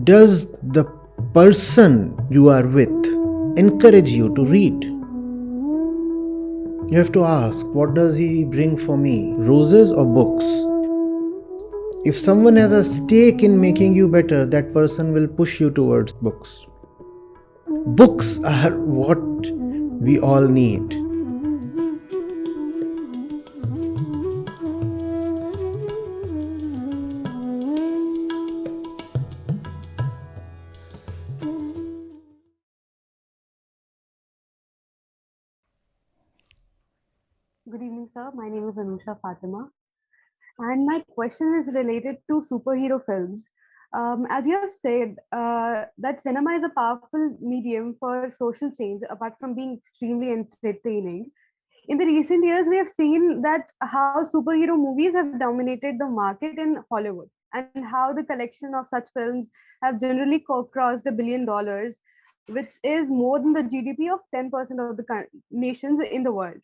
Does the person you are with encourage you to read? You have to ask, what does he bring for me? Roses or books? If someone has a stake in making you better, that person will push you towards books. Books are what we all need. Good evening, sir. My name is Anusha Fatima, and my question is related to superhero films. As you have said, that cinema is a powerful medium for social change, apart from being extremely entertaining. In the recent years, we have seen that how superhero movies have dominated the market in Hollywood, and how the collection of such films have generally crossed $1 billion, which is more than the GDP of 10% of the nations in the world.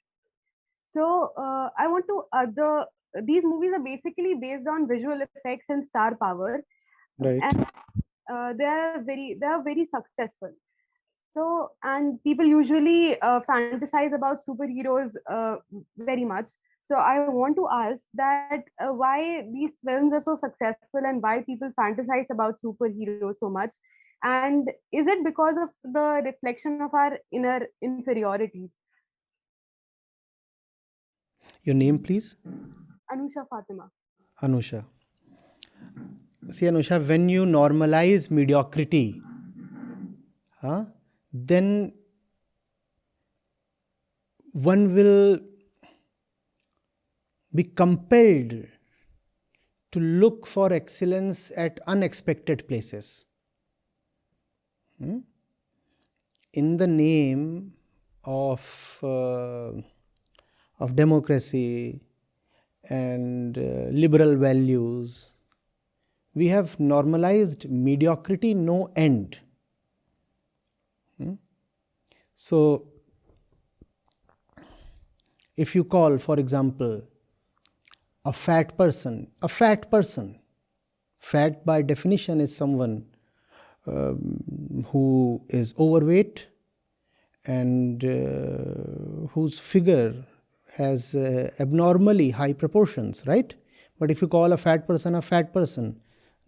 So I want to these movies are basically based on visual effects and star power, Right. and they are very successful. So and people usually fantasize about superheroes very much. So I want to ask that why these films are so successful and why people fantasize about superheroes so much, and is it because of the reflection of our inner inferiorities? Your name, please? Anusha Fatima. Anusha. See, Anusha, when you normalize mediocrity, then one will be compelled to look for excellence at unexpected places. In the name of democracy and liberal values, we have normalized mediocrity no end. So, if you call, for example, a fat person, fat by definition is someone who is overweight and whose figure has abnormally high proportions, right? But if you call a fat person,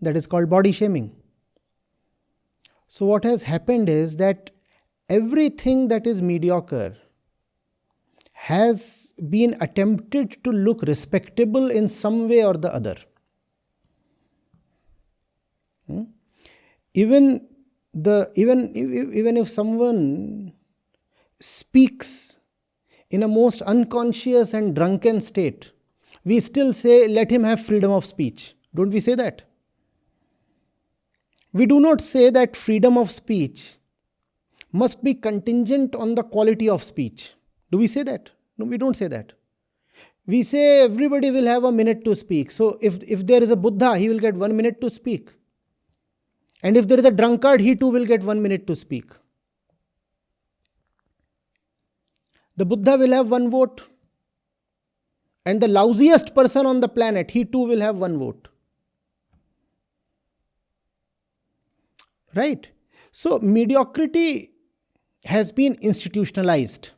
that is called body shaming. So what has happened is that everything that is mediocre has been attempted to look respectable in some way or the other. Even if someone speaks in a most unconscious and drunken state, we still say, let him have freedom of speech. Don't we say that? We do not say that freedom of speech must be contingent on the quality of speech. Do we say that? No, we don't say that. We say everybody will have a minute to speak. So if there is a Buddha, he will get 1 minute to speak. And if there is a drunkard, he too will get 1 minute to speak. The Buddha will have 1 vote. And the lousiest person on the planet, he too will have 1 vote. Right? So mediocrity has been institutionalized.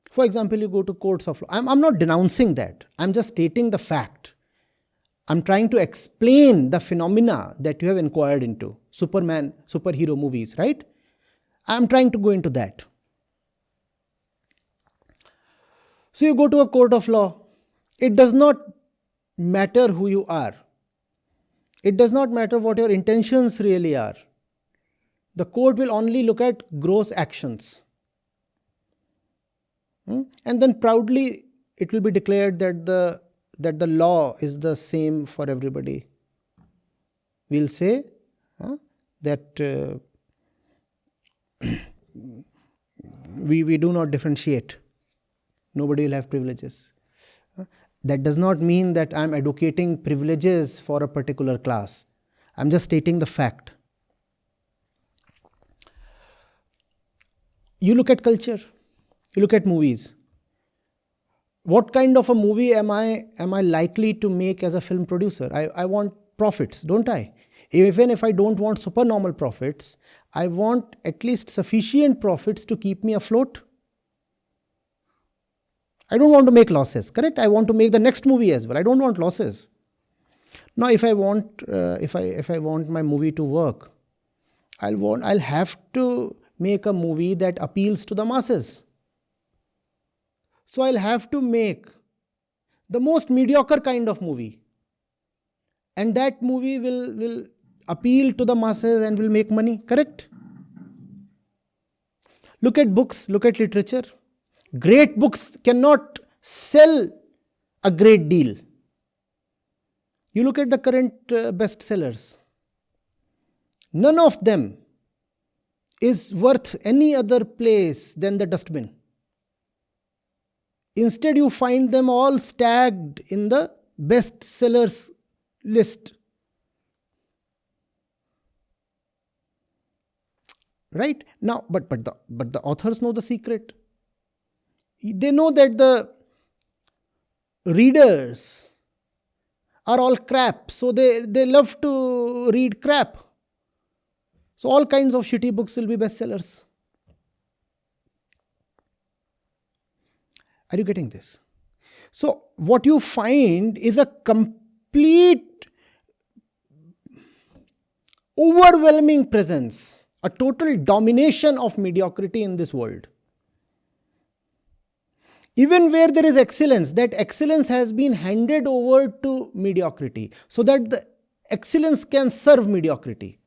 For example, you go to courts of law. I'm not denouncing that. I'm just stating the fact. I'm trying to explain the phenomena that you have inquired into. Superhero movies, right? I'm trying to go into that. So you go to a court of law. It does not matter who you are. It does not matter what your intentions really are. The court will only look at gross actions. And then proudly it will be declared that the law is the same for everybody. We'll say that we do not differentiate. Nobody will have privileges. That does not mean that I'm advocating privileges for a particular class. I'm just stating the fact. You look at culture, you look at movies. What kind of a movie am I likely to make as a film producer? I want profits, don't I? Even if I don't want supernormal profits, I want at least sufficient profits to keep me afloat. I don't want to make losses, correct? I want to make the next movie as well. I don't want losses. Now, if I want, if I want my movie to work, I'll have to make a movie that appeals to the masses. So I'll have to make the most mediocre kind of movie, and that movie will appeal to the masses and will make money, correct? Look at books, look at literature. Great books cannot sell a great deal. You look at the current bestsellers. None of them is worth any other place than the dustbin. Instead, you find them all stacked in the bestsellers list. Right? Now, but the authors know the secret. They know that the readers are all crap, so they love to read crap. So all kinds of shitty books will be bestsellers. Are you getting this? So what you find is a complete, overwhelming presence, a total domination of mediocrity in this world. Even where there is excellence, that excellence has been handed over to mediocrity so that the excellence can serve mediocrity.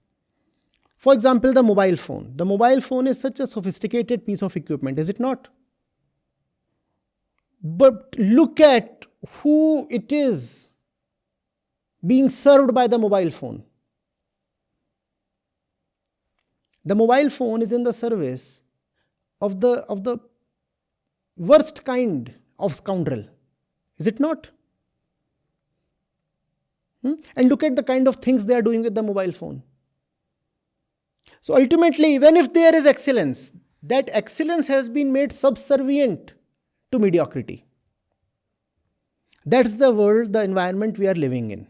For example, the mobile phone. The mobile phone is such a sophisticated piece of equipment, is it not? But look at who it is being served by the mobile phone. The mobile phone is in the service of the worst kind of scoundrel, is it not? And look at the kind of things they are doing with the mobile phone. So ultimately, even if there is excellence, that excellence has been made subservient to mediocrity. That's the world, the environment we are living in.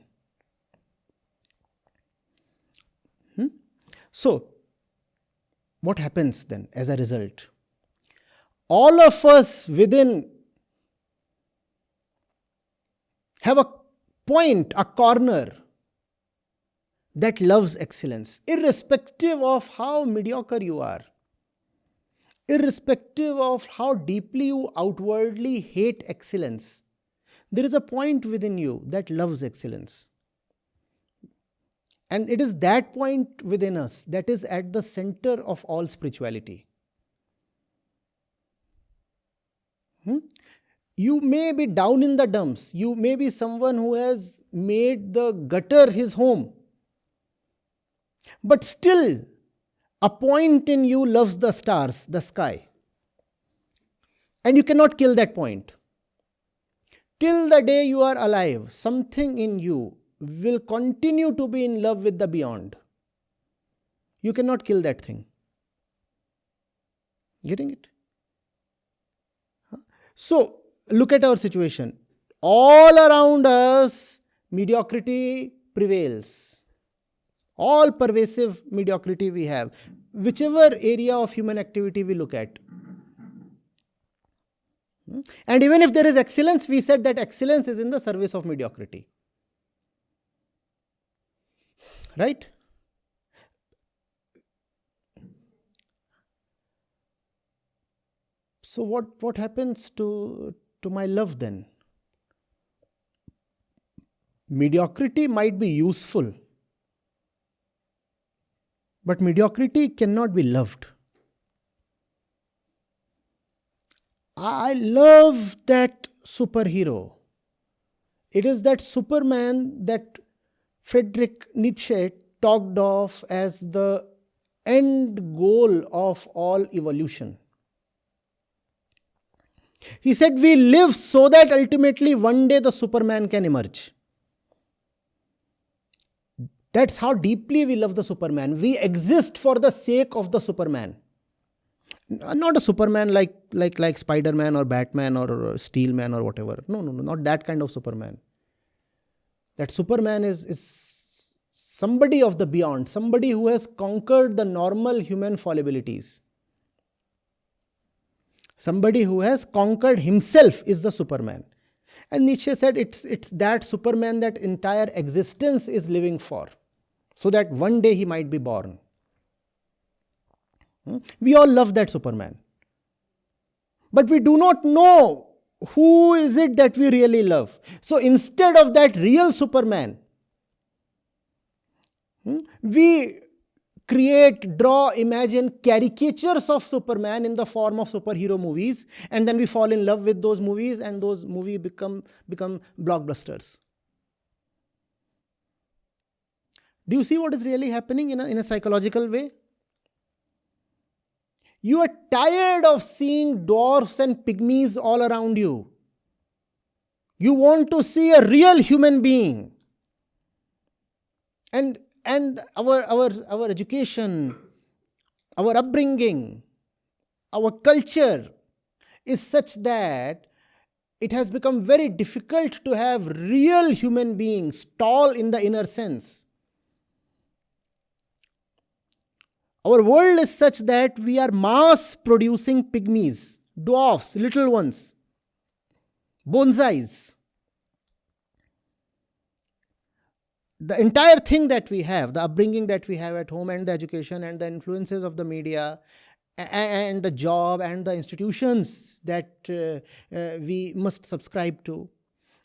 So, what happens then as a result? All of us within have a point, a corner that loves excellence, irrespective of how mediocre you are, irrespective of how deeply you outwardly hate excellence. There is a point within you that loves excellence. And it is that point within us that is at the center of all spirituality. You may be down in the dumps. You may be someone who has made the gutter his home. But still, a point in you loves the stars, the sky. And you cannot kill that point. Till the day you are alive, something in you will continue to be in love with the beyond. You cannot kill that thing. Getting it? So, look at our situation. All around us, mediocrity prevails. All pervasive mediocrity we have, whichever area of human activity we look at. And even if there is excellence, we said that excellence is in the service of mediocrity. Right? So what happens to my love then? Mediocrity might be useful, but mediocrity cannot be loved. I love that superhero. It is that Superman that Friedrich Nietzsche talked of as the end goal of all evolution. He said we live so that ultimately one day the Superman can emerge. That's how deeply we love the Superman. We exist for the sake of the Superman. Not a Superman like Spider-Man or Batman or Steel Man or whatever. No, not that kind of Superman. That Superman is somebody of the beyond, somebody who has conquered the normal human fallibilities. Somebody who has conquered himself is the Superman. And Nietzsche said it's that Superman that entire existence is living for, so that one day he might be born. We all love that Superman. But we do not know who is it that we really love. So instead of that real Superman, we create, draw, imagine caricatures of Superman in the form of superhero movies, and then we fall in love with those movies, and those movies become blockbusters. Do you see what is really happening in a psychological way? You are tired of seeing dwarfs and pygmies all around you. You want to see a real human being. And our education, our upbringing, our culture is such that it has become very difficult to have real human beings, tall in the inner sense. Our world is such that we are mass producing pygmies, dwarfs, little ones, bonsais. The entire thing that we have, the upbringing that we have at home, and the education and the influences of the media and the job and the institutions that we must subscribe to,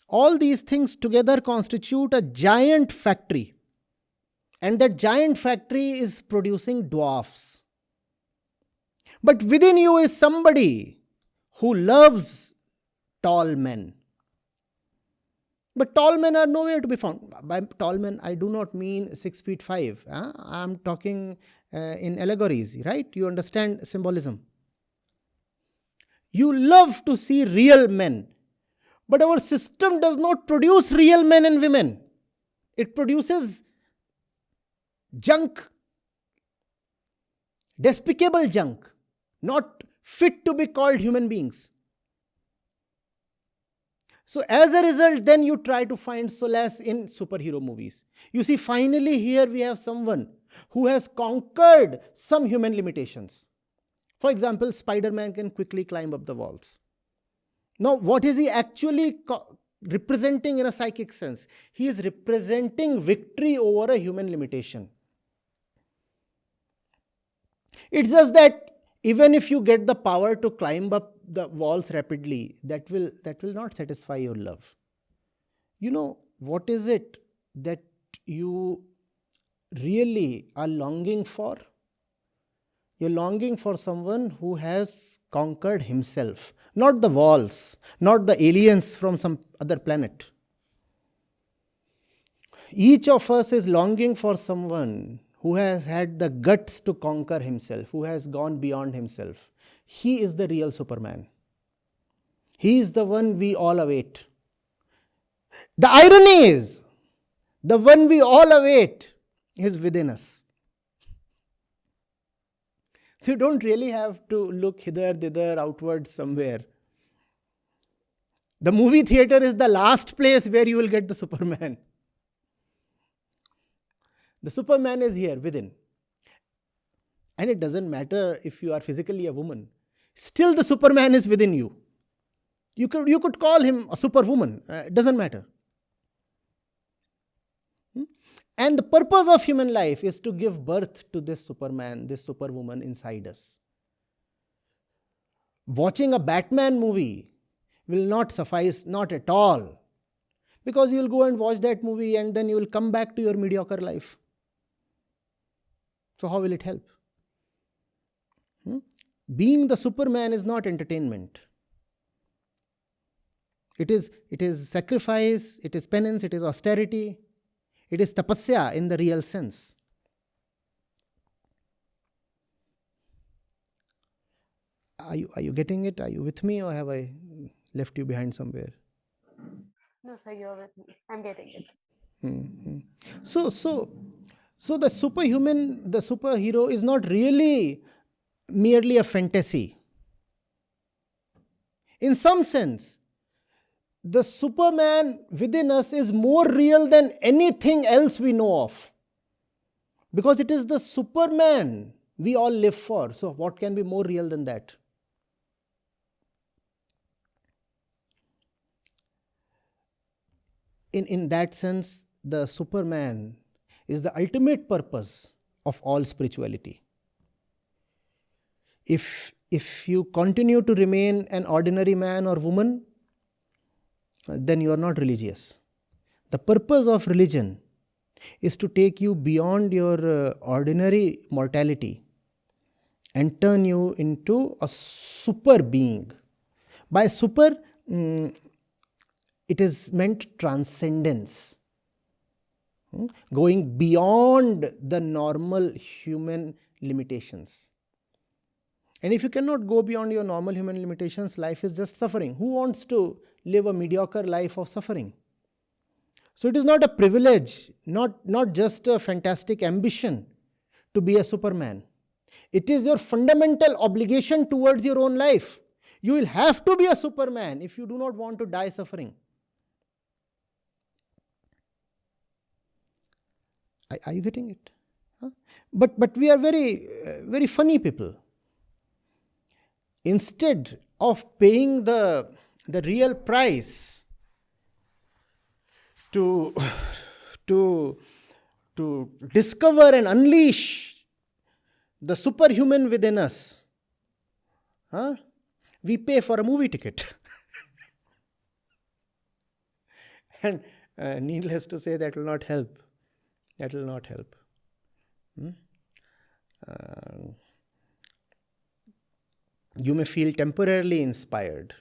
all these things together constitute a giant factory. And that giant factory is producing dwarfs. But within you is somebody who loves tall men. But tall men are nowhere to be found. By tall men, I do not mean 6'5". I am talking in allegories, right? You understand symbolism. You love to see real men. But our system does not produce real men and women. It produces junk, despicable junk, not fit to be called human beings. So as a result, then you try to find solace in superhero movies. You see, finally here we have someone who has conquered some human limitations. For example, Spider-Man can quickly climb up the walls. Now, what is he actually representing in a psychic sense? He is representing victory over a human limitation. It's just that even if you get the power to climb up the walls rapidly, that will not satisfy your love. You know, what is it that you really are longing for? You're longing for someone who has conquered himself, not the walls, not the aliens from some other planet. Each of us is longing for someone who has had the guts to conquer himself, who has gone beyond himself. He is the real Superman. He is the one we all await. The irony is, the one we all await is within us. So you don't really have to look hither, thither, outward somewhere. The movie theater is the last place where you will get the Superman. The Superman is here within. And it doesn't matter if you are physically a woman. Still the Superman is within you. You could call him a superwoman. It doesn't matter. And the purpose of human life is to give birth to this Superman, this superwoman inside us. Watching a Batman movie will not suffice, not at all. Because you will go and watch that movie and then you will come back to your mediocre life. So how will it help? Being the Superman is not entertainment. It is sacrifice, it is penance, it is austerity, it is tapasya in the real sense. Are you getting it? Are you with me, or have I left you behind somewhere? No, sir, you're with me. I'm getting it. Mm-hmm. So the superhuman, the superhero is not really merely a fantasy. In some sense, the Superman within us is more real than anything else we know of. Because it is the Superman we all live for. So what can be more real than that? In that sense, the Superman is the ultimate purpose of all spirituality. If you continue to remain an ordinary man or woman, then you are not religious. The purpose of religion is to take you beyond your ordinary mortality and turn you into a super being. By super, it is meant transcendence, going beyond the normal human limitations. And if you cannot go beyond your normal human limitations, life is just suffering. Who wants to live a mediocre life of suffering? So it is not a privilege, not just a fantastic ambition to be a Superman. It is your fundamental obligation towards your own life. You will have to be a Superman if you do not want to die suffering. Are you getting it? Huh? But we are very funny people. Instead of paying the real price to discover and unleash the superhuman within us, we pay for a movie ticket. And needless to say, that will not help. That will not help. You may feel temporarily inspired.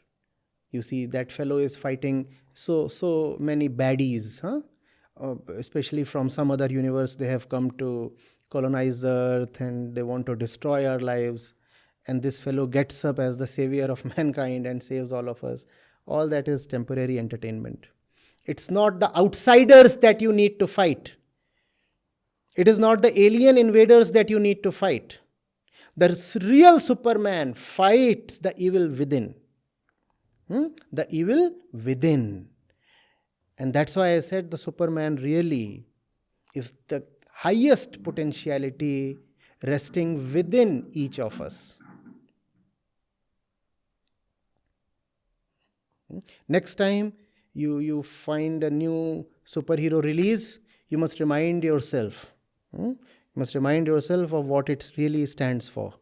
You see, that fellow is fighting so many baddies, especially from some other universe. They have come to colonize the earth and they want to destroy our lives. And this fellow gets up as the savior of mankind and saves all of us. All that is temporary entertainment. It's not the outsiders that you need to fight. It is not the alien invaders that you need to fight. The real Superman fights the evil within. The evil within. And that's why I said the Superman really is the highest potentiality resting within each of us. Next time you find a new superhero release, you must remind yourself. You must remind yourself of what it really stands for.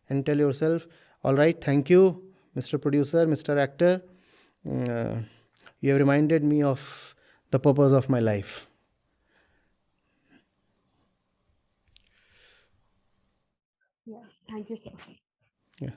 And tell yourself, all right, thank you, Mr. Producer, Mr. Actor. You have reminded me of the purpose of my life. Yeah, thank you, sir. Yeah.